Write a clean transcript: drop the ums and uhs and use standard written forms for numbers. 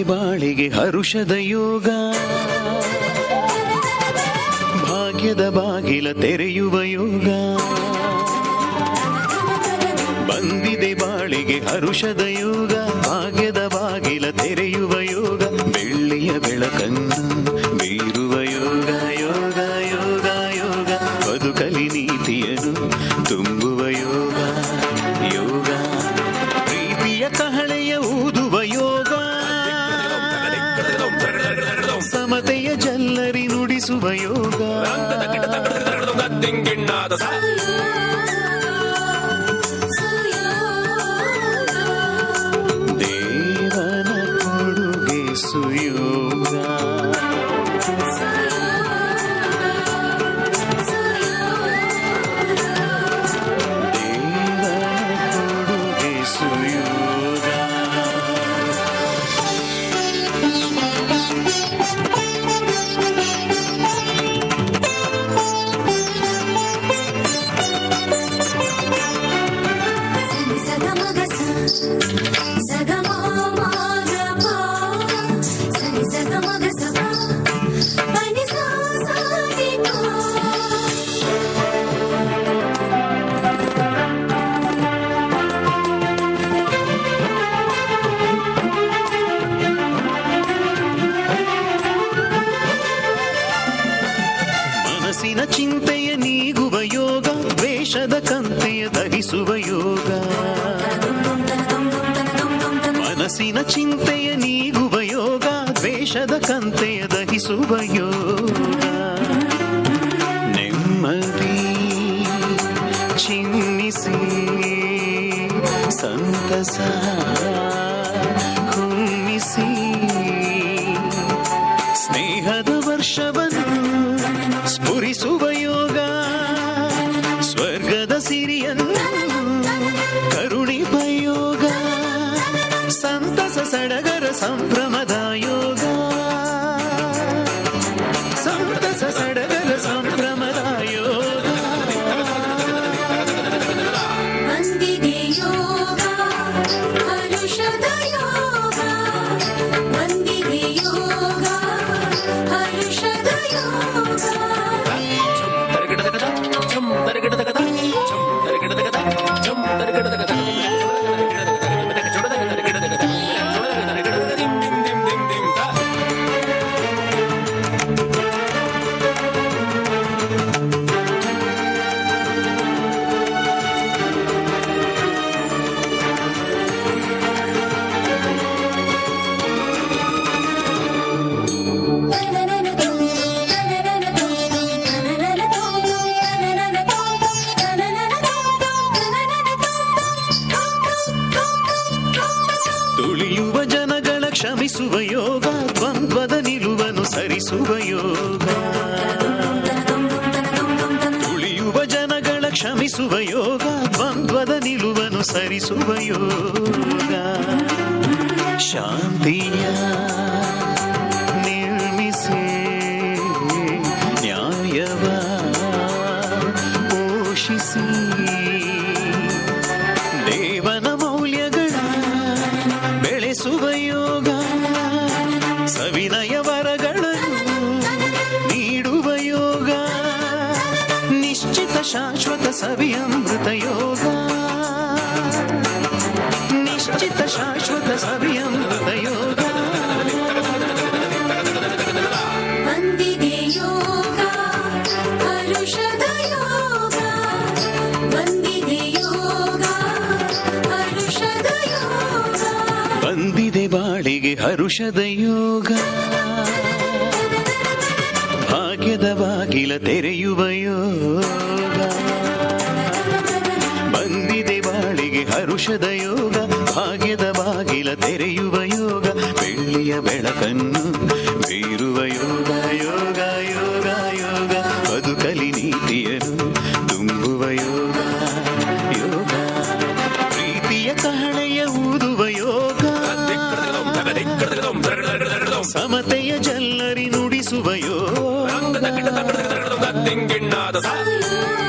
ಬಾಳಿಗೆ ಹರುಷದ ಯೋಗ, ಭಾಗ್ಯದ ಬಾಗಿಲ ತೆರೆಯುವ ಯೋಗ. ಬಂದಿದೆ ಬಾಳಿಗೆ ಹರುಷದ ಯೋಗ, ಭಾಗ್ಯದ ಬಾಗಿಲ ತೆರೆಯುವ ಯೋಗ. ಬೆಳ್ಳಿಯ ಬೆಳಕನ್ನು ಬೀರುವ ಯೋಗ, ಯೋಗ ಯೋಗ ಯೋಗ. ಬದುಕಲಿ ನೀತಿಯನ್ನು ತುಂಬುವ ಯೋಗ, ಯೋಗ. ಪ್ರೀತಿಯ ಕಹಳೆಯ ಊದುವ ಯೋಗ, ಸಮತೆಯ ಜಲ್ಲರಿ ನುಡಿಸುವ ಯೋಗ. ದೇವನ ಕೊಡುಗೆ ಸುಯೋಗ, ದೇವನ ಕೊಡುಗೆ ಸುಯೋಗ. ಮನಸ್ಸಿನ ಚಿಂತೆಯ ನೀಗುವ ಯೋಗ, ದ್ವೇಷದ ಕಂತೆಯ ದಹಿಸುವ ಯೋಗ. ಮನಸ್ಸಿನ ಚಿಂತೆಯ ನೀಗುವ ಯೋಗ, ದ್ವೇಷದ ಕಂತೆಯ ದಹಿಸುವ ಯೋಗ. ನೆಮ್ಮದಿ ಚಿನ್ನಿಸಿ ಸಂತಸ ಹುಮ್ಮಿಸಿ, ಸ್ನೇಹದ ವರ್ಷವನ್ನು ಸ್ಫುರಿಸುವ ಯೋಗ. ಸ್ವರ್ಗದ ಸಿರಿಯನ್ನು ಕರುಣಿಪ ಯೋಗ, ಸಂತಸ ಸಡಗರ ಸಂಭ್ರಮದ ಯೋಗ, ಸಂತಸ ಸಡಗರ ಸಂಭ್ರಮದ ಯೋಗ. ಬಂದಿದೆ ಯೋಗ ಹರುಷದ ಯೋಗ, ಬಂದಿದೆ ಯೋಗ ಹರುಷದ ಯೋಗ. ತುಳಿಯುವ ಜನಗಳ ಕ್ಷಮಿಸುವ ಯೋಗ, ದ್ವಂದ್ವದ ನಿಲುವನ್ನು ಸರಿಸುವ ಯೋಗ. ತುಳಿಯುವ ಜನಗಳ ಕ್ಷಮಿಸುವ ಯೋಗ, ದ್ವಂದ್ವದ ನಿಲುವನ್ನು ಸರಿಸುವ ಯೋಗ. ಶಾಂತಿಯ ನಿರ್ಮಿಸಿ ನ್ಯಾಯವ ಪೋಷಿಸಿ, ದೇವನ ಮೌಲ್ಯಗಳ ಬೆಳೆಸುವ ಯೋಗ. ಸವಿನಯ ವರಗಳನ್ನು ನೀಡುವ ಯೋಗ, ನಿಶ್ಚಿತ ಶಾಶ್ವತ ಸವಿಯಮೃತ ಯೋಗ, ನಿಶ್ಚಿತ ಶಾಶ್ವತ ಸವಿಯಮೃತ ಯೋಗ. ಬಂದಿದೆ ಯೋಗ ಹರುಷದ ಯೋಗ, ಬಂದಿದೆ ಯೋಗ ಹರುಷದ ಯೋಗ. ಬಂದಿದೆ ಬಾಳಿಗೆ ಹರುಷದ ಯೋಗ, ಭಾಗ್ಯದ ಬಾಗಿಲ ತೆರೆಯುವ ಯೋಗ. ಬಂದಿದೆ ಬಾಳಿಗೆ ಹರುಷದ ಯೋಗ, ಭಾಗ್ಯದ ಬಾಗಿಲ ತೆರೆಯುವ ಯೋಗ. ಬೆಳ್ಳಿ ಕಲೆಯ ಬೆಳಕನ್ನು ಬೀರುವ ಯೋಗ ಯೋಗ ಯೋಗ ಯೋಗ ಬದುಕಲಿ ನೀತಿಯನ್ನು ತುಂಬುವ ಯೋಗ ಯೋಗ ಪ್ರೀತಿಯ ಕಹಳೆಯ ಊದುವ ಯೋಗ ಸಮತೆಯ ಜಲ್ಲರಿ ನುಡಿಸುವ ಯೋಗ ಸಾಯೋಗ